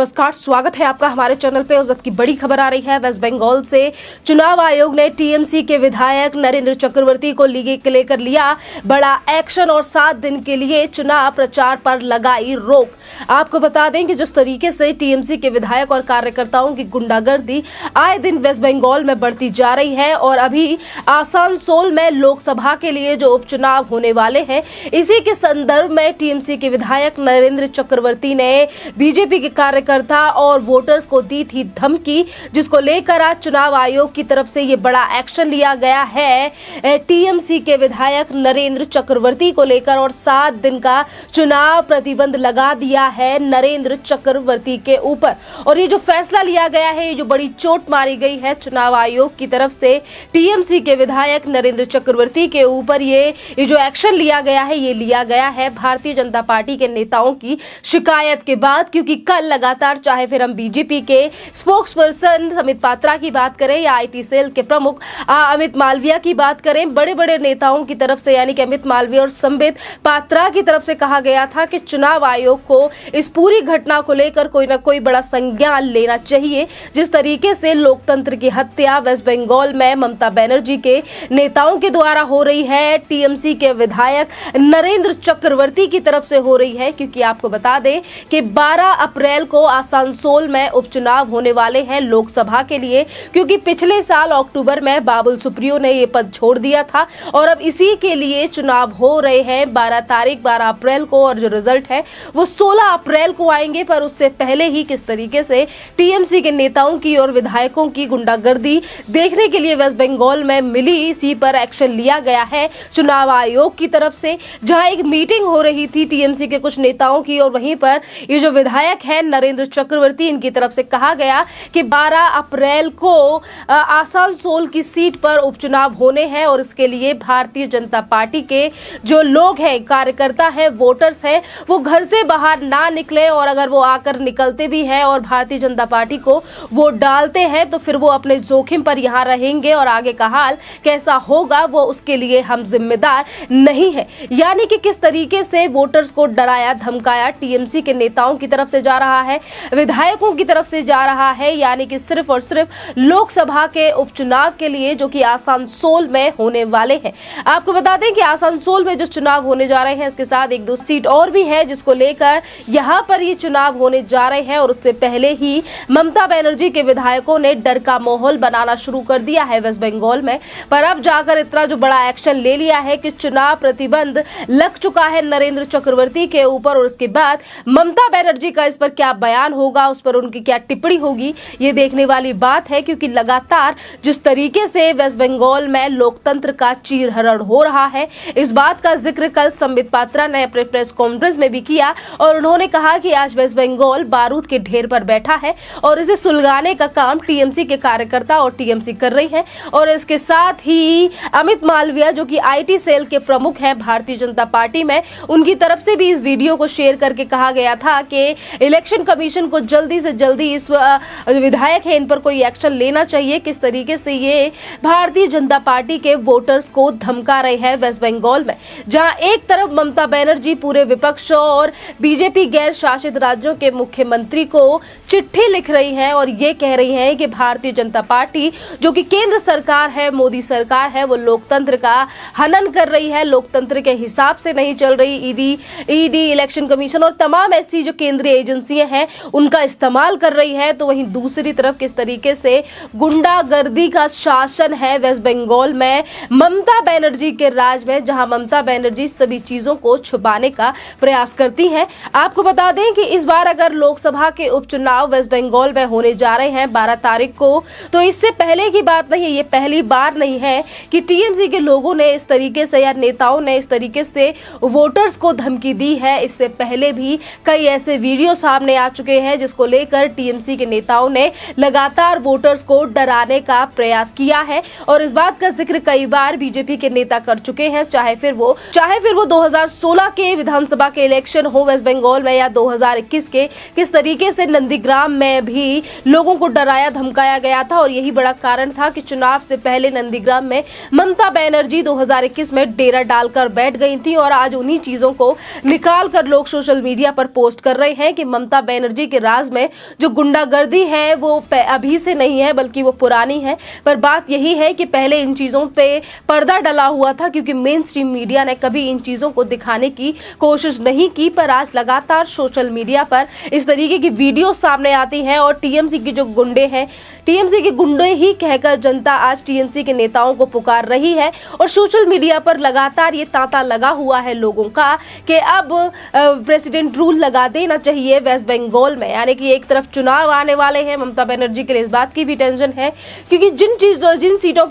नमस्कार, स्वागत है आपका हमारे चैनल पे। उस वक्त की बड़ी खबर आ रही है वेस्ट बंगाल से। चुनाव आयोग ने टीएमसी के विधायक नरेंद्र चक्रवर्ती को लेकर लिया बड़ा एक्शन और 7 दिन के लिए चुनाव प्रचार पर लगाई रोक। आपको बता दें कि जिस तरीके से टीएमसी के विधायक और कार्यकर्ताओं की गुंडागर्दी आए दिन वेस्ट बंगाल में बढ़ती जा रही है और अभी आसनसोल में लोकसभा के लिए जो उपचुनाव होने वाले हैं, इसी के संदर्भ में टीएमसी के विधायक नरेंद्र चक्रवर्ती ने बीजेपी के कार्यकर्ता और वोटर्स को दी थी धमकी, जिसको लेकर आज चुनाव आयोग की तरफ से ये बड़ा एक्शन लिया गया है टीएमसी के विधायक नरेंद्र चक्रवर्ती को लेकर और 7 दिन का चुनाव प्रतिबंध लगा दिया है नरेंद्र चक्रवर्ती के ऊपर। और ये जो फैसला लिया गया है, ये जो बड़ी चोट मारी गई है चुनाव आयोग की तरफ से टीएमसी के विधायक नरेंद्र चक्रवर्ती के ऊपर, ये जो एक्शन लिया गया है, ये लिया गया है भारतीय जनता पार्टी के नेताओं की शिकायत के बाद। क्योंकि कल लगातार, चाहे फिर हम बीजेपी के स्पोक्स पर्सन संबित पात्रा की बात करें या आईटी सेल के प्रमुख अमित मालविया की बात करें, बड़े बड़े नेताओं की तरफ से यानी कि अमित मालविया और संबित पात्रा की तरफ से कहा गया था कि चुनाव आयोग को इस पूरी घटना को लेकर कोई ना कोई बड़ा संज्ञान लेना चाहिए। जिस तरीके से लोकतंत्र की हत्या वेस्ट बंगाल में ममता बनर्जी के नेताओं के द्वारा हो रही है, टीएमसी के विधायक नरेंद्र चक्रवर्ती की तरफ से हो रही है। क्योंकि आपको बता दें कि 12 अप्रैल को आसनसोल में उपचुनाव होने वाले हैं लोकसभा के लिए। क्योंकि पिछले साल अक्टूबर में बाबुल सुप्रियो ने ये पद छोड़ दिया था और अब इसी के लिए चुनाव हो रहे हैं 12 अप्रैल को, और जो रिजल्ट है वो 16 अप्रैल को आएंगे। पर उससे पहले ही किस तरीके से टीएमसी के नेताओं की और विधायकों की गुंडागर्दी देखने के लिए वेस्ट बंगाल में मिली, इसी पर एक्शन लिया गया है चुनाव आयोग की तरफ से। जहां एक मीटिंग हो रही थी टीएमसी के कुछ नेताओं की और वहीं पर ये जो विधायक है नरेंद्र चक्रवर्ती, इनकी तरफ से कहा गया कि 12 अप्रैल को आसनसोल की सीट पर उपचुनाव होने हैं और इसके लिए भारतीय जनता पार्टी के जो लोग हैं, कार्यकर्ता हैं, वोटर्स हैं, वो घर से बाहर ना निकले। और अगर वो आकर निकलते भी हैं और भारतीय जनता पार्टी को वोट डालते हैं तो फिर वो अपने जोखिम पर यहाँ रहेंगे और आगे का हाल कैसा होगा वो उसके लिए हम जिम्मेदार नहीं है। यानी कि किस तरीके से वोटर्स को डराया धमकाया टीएमसी के नेताओं की तरफ से जा रहा है, विधायकों की तरफ से जा रहा है, यानी कि सिर्फ और सिर्फ लोकसभा के उपचुनाव के लिए जो कि आसनसोल में होने वाले हैं। आपको बता दें कि आसनसोल में जो चुनाव होने जा रहे हैं, इसके साथ 1-2 सीट और भी है जिसको लेकर यहां पर ये चुनाव होने जा रहे हैं। और उससे पहले ही ममता बनर्जी के विधायकों ने डर का माहौल बनाना शुरू कर दिया है वेस्ट बंगाल में। पर अब जाकर इतना जो बड़ा एक्शन ले लिया है कि चुनाव प्रतिबंध लग चुका है नरेंद्र चक्रवर्ती के ऊपर। और उसके बाद ममता बनर्जी का इस पर क्या बयान होगा, उस पर उनकी क्या टिप्पणी होगी, ये देखने वाली बात है। क्योंकि लगातार जिस तरीके से वेस्ट बंगाल में लोकतंत्र का चीरहरण हो रहा है, इस बात का जिक्र कल संबित पात्रा ने अपने प्रेस कॉन्फ्रेंस में भी किया और उन्होंने कहा कि आज वेस्ट बंगाल बारूद के ढेर पर बैठा है और इसे सुलगाने का काम टीएमसी के कार्यकर्ता और टीएमसी कर रही है। और इसके साथ ही अमित मालविया जो कि आईटी सेल के प्रमुख हैं भारतीय जनता पार्टी में, उनकी तरफ से भी इस वीडियो को शेयर करके कहा गया था कि इलेक्शन कमीशन को जल्दी से जल्दी इस विधायक है इन पर कोई एक्शन लेना चाहिए। किस तरीके से ये भारतीय जनता पार्टी के वोटर्स को धमका रहे हैं वेस्ट बंगाल में, जहां एक तरफ ममता बनर्जी पूरे विपक्ष और बीजेपी गैर शासित राज्यों के मुख्यमंत्री को चिट्ठी लिख रही है और ये कह रही है कि भारतीय जनता पार्टी जो कि केंद्र सरकार है, मोदी सरकार है, वो लोकतंत्र का हनन कर रही है, लोकतंत्र के हिसाब से नहीं चल रही। ईडी, इलेक्शन कमीशन और तमाम ऐसी जो केंद्रीय एजेंसियां हैं उनका इस्तेमाल कर रही है। तो वहीं दूसरी तरफ किस तरीके से गुंडागर्दी का शासन है वेस्ट बंगाल में ममता बनर्जी के राज में, जहां ममता बनर्जी सभी चीजों को छुपाने का प्रयास करती हैं। आपको बता दें कि इस बार अगर लोकसभा के उपचुनाव वेस्ट बंगाल में होने जा रहे हैं 12 तारीख को, तो इससे पहले की बात नहीं है, ये पहली बार नहीं है कि टीएमसी के लोगों ने इस तरीके से या नेताओं ने इस तरीके से वोटर्स को धमकी दी है। इससे पहले भी कई ऐसे वीडियो सामने आ चुके हैं जिसको लेकर टीएमसी के नेताओं ने लगातार वोटर्स को डराने का प्रयास किया है। और इस बात का जिक्र कई बार बीजेपी के नेता कर चुके हैं, चाहे फिर वो 2016 के विधानसभा के इलेक्शन हो वेस्ट बंगाल में या 2021 के, किस तरीके से नंदीग्राम में भी लोगों को डराया धमकाया गया था। और यही बड़ा कारण था कि चुनाव से पहले नंदीग्राम में ममता बनर्जी 2021 में डेरा डालकर बैठ गई थी। और आज उन्हीं चीजों को निकाल कर लोग सोशल मीडिया पर पोस्ट कर रहे हैं कि ममता बनर्जी बनर्जी के राज में जो गुंडागर्दी है वो अभी से नहीं है बल्कि वो पुरानी है। पर बात यही है कि पहले इन चीजों पे पर्दा डला हुआ था क्योंकि मेन स्ट्रीम मीडिया ने कभी इन चीजों को दिखाने की कोशिश नहीं की। पर आज लगातार सोशल मीडिया पर इस तरीके की वीडियो सामने आती हैं और टीएमसी के जो गुंडे हैं, टीएमसी के गुंडे ही कहकर जनता आज टीएमसी के नेताओं को पुकार रही है और सोशल मीडिया पर लगातार ये तांता लगा हुआ है लोगों का कि अब प्रेसिडेंट रूल लगा देना चाहिए वेस्ट बंगाल में। यानी कि एक तरफ चुनाव आने वाले हैं, ममता बनर्जी के लिए इस बात की भी टेंशन है क्योंकि जिन सीटों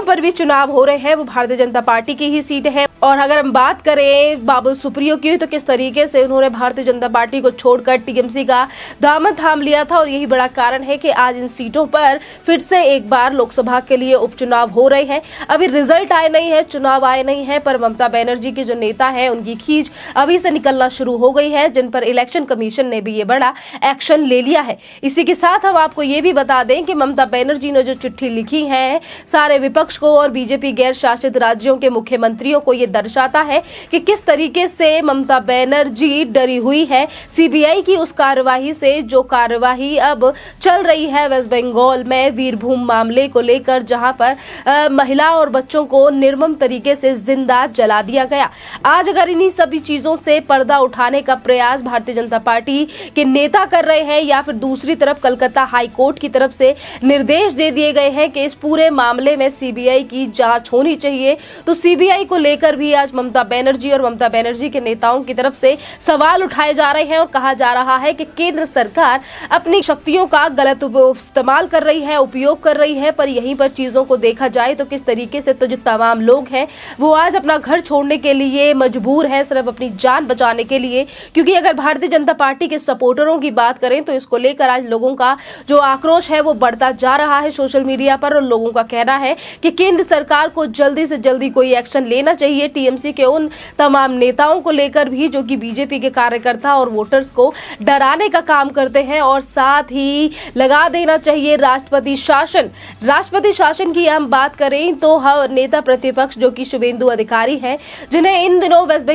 पर भी चुनाव हो रहे हैं वो भारतीय जनता पार्टी की ही सीट है। और अगर हम बात करें बाबुल सुप्रियो की तो किस तरीके से उन्होंने भारतीय जनता पार्टी को छोड़कर टीएमसी का दामन थाम लिया था और यही बड़ा कारण है कि आज इन सीटों पर फिर से एक बार लोकसभा के लिए उपचुनाव हो रहे हैं। अभी रिजल्ट आए नहीं है, चुनाव आए नहीं है, पर ममता बनर्जी के जो नेता हैं उनकी खींच अभी से निकलना शुरू हो गई है, जिन पर इलेक्शन कमीशन ने भी ये बड़ा एक्शन ले लिया है। इसी के साथ हम आपको ये भी बता दें कि ममता बनर्जी ने जो चिट्ठी लिखी है सारे विपक्ष को और बीजेपी गैर शासित राज्यों के मुख्यमंत्रियों को, ये दर्शाता है कि किस तरीके से ममता बनर्जी डरी हुई है सीबीआई की उस कार्यवाही से, जो कार्यवाही अब चल रही है वेस्ट बंगाल में वीरभूम मामले को लेकर, जहां पर महिला और बच्चों को निर्मम तरीके से जिंदा जला दिया गया। आज अगर इन्हीं सभी चीजों से पर्दा उठाने का प्रयास भारतीय जनता पार्टी के नेता कर रहे हैं या फिर दूसरी तरफ कलकत्ता हाई कोर्ट की तरफ से निर्देश दे दिए गए हैं कि इस पूरे मामले में सीबीआई की जांच होनी चाहिए, तो सीबीआई को लेकर भी आज ममता बनर्जी और ममता बनर्जी के नेताओं की तरफ से सवाल उठाए जा रहे हैं और कहा जा रहा है कि केंद्र सरकार अपनी शक्तियों का गलत इस्तेमाल कर रही है, उपयोग कर रही है। पर यहीं पर चीजों को देखा जाए तो किस तरीके से तो जो तमाम लोग हैं वो आज अपना घर छोड़ने के लिए मजबूर है सिर्फ अपनी जान बचाने के लिए, क्योंकि अगर भारतीय जनता पार्टी के सपोर्टरों की बात करें तो इसको लेकर आज लोगों का जो आक्रोश है वो बढ़ता जा रहा है सोशल मीडिया पर और लोगों का कहना है कि केंद्र सरकार को जल्दी से जल्दी कोई एक्शन लेना चाहिए टीएमसी के उन तमाम नेताओं को लेकर भी जो कि बीजेपी के कार्यकर्ता और वोटर्स को डराने का काम करते हैं, और साथ ही लगा देना चाहिए राष्ट्रपति शासन। राष्ट्रपति शासन की हम बात करें तो नेता प्रतिपक्ष जो कि शुभेंदु अधिकारी हैं, जिन्हें इन दिनों वेस्ट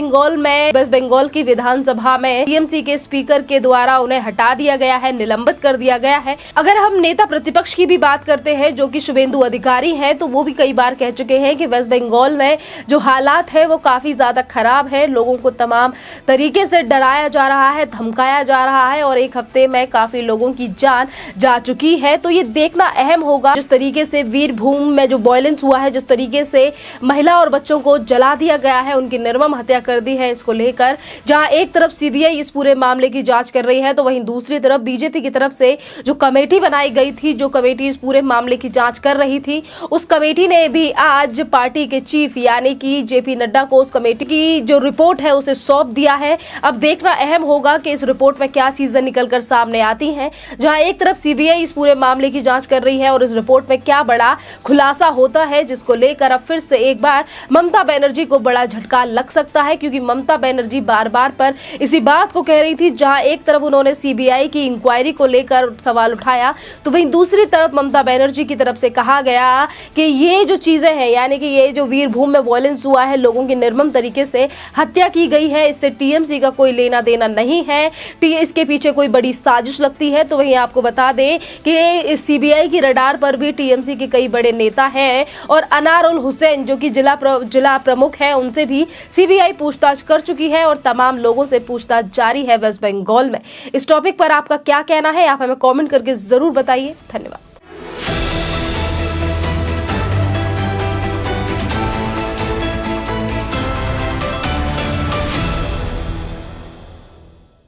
बंगाल की विधानसभा में टीएमसी के स्पीकर के द्वारा उन्हें हटा दिया गया है, निलंबित कर दिया गया है। अगर हम नेता प्रतिपक्ष की भी बात करते हैं जो कि शुभेंदु अधिकारी हैं, तो वो भी कई बार कह चुके हैं कि वेस्ट बंगाल में जो हालात है वो काफी ज्यादा खराब है, लोगों को तमाम तरीके से डराया जा रहा है, धमकाया जा रहा है और एक हफ्ते में काफी लोगों की जान जा चुकी है। तो ये देखना अहम होगा जिस तरीके से वीरभूम में जो वायलेंस हुआ है, जिस तरीके से महिला और बच्चों को जला दिया गया है, उनकी निर्मम हत्या कर दी है, इसको लेकर जहां एक तरफ सीबीआई इस पूरे मामले की जांच कर रही है तो वहीं दूसरी तरफ बीजेपी की तरफ से जो कमेटी बनाई गई थी, जो कमेटी इस पूरे मामले की जांच कर रही थी, उस कमेटी ने भी आज पार्टी के चीफ यानी कि जेपी नड्डा को उस कमेटी की जो रिपोर्ट है उसे सौंप दिया है। अब देखना अहम होगा कि इस रिपोर्ट में क्या चीजें निकलकर सामने आती हैं, जहां एक तरफ सीबीआई इस पूरे मामले की जांच कर रही है और इस रिपोर्ट में क्या बड़ा खुलासा होता है, जिसको लेकर अब फिर से एक बार ममता बनर्जी को बड़ा झटका लग सकता है, क्योंकि ममता बनर्जी बार बार पर इसी बात को कह रही थी। जहां एक तरफ उन्होंने सीबीआई की इंक्वायरी को लेकर सवाल उठाया तो वहीं दूसरी तरफ ममता बनर्जी की तरफ से कहा गया कि ये जो चीजें हैं, यानी कि ये जो वीरभूम में वायलेंस हुआ है, लोगों की निर्मम तरीके से हत्या की गई है, इससे टीएमसी का कोई लेना देना नहीं है, इसके पीछे कोई बड़ी साजिश लगती है। तो वहीं आपको बता दें कि सीबीआई की रडार पर भी टीएमसी के कई बड़े नेता हैं और अनारुल हुसैन जो कि जिला प्रमुख हैं, उनसे भी सीबीआई पूछताछ कर चुकी है और तमाम लोगों से पूछताछ जारी है वेस्ट बंगाल में। इस टॉपिक पर आपका क्या कहना है, आप हमें कमेंट करके जरूर बताइए। धन्यवाद।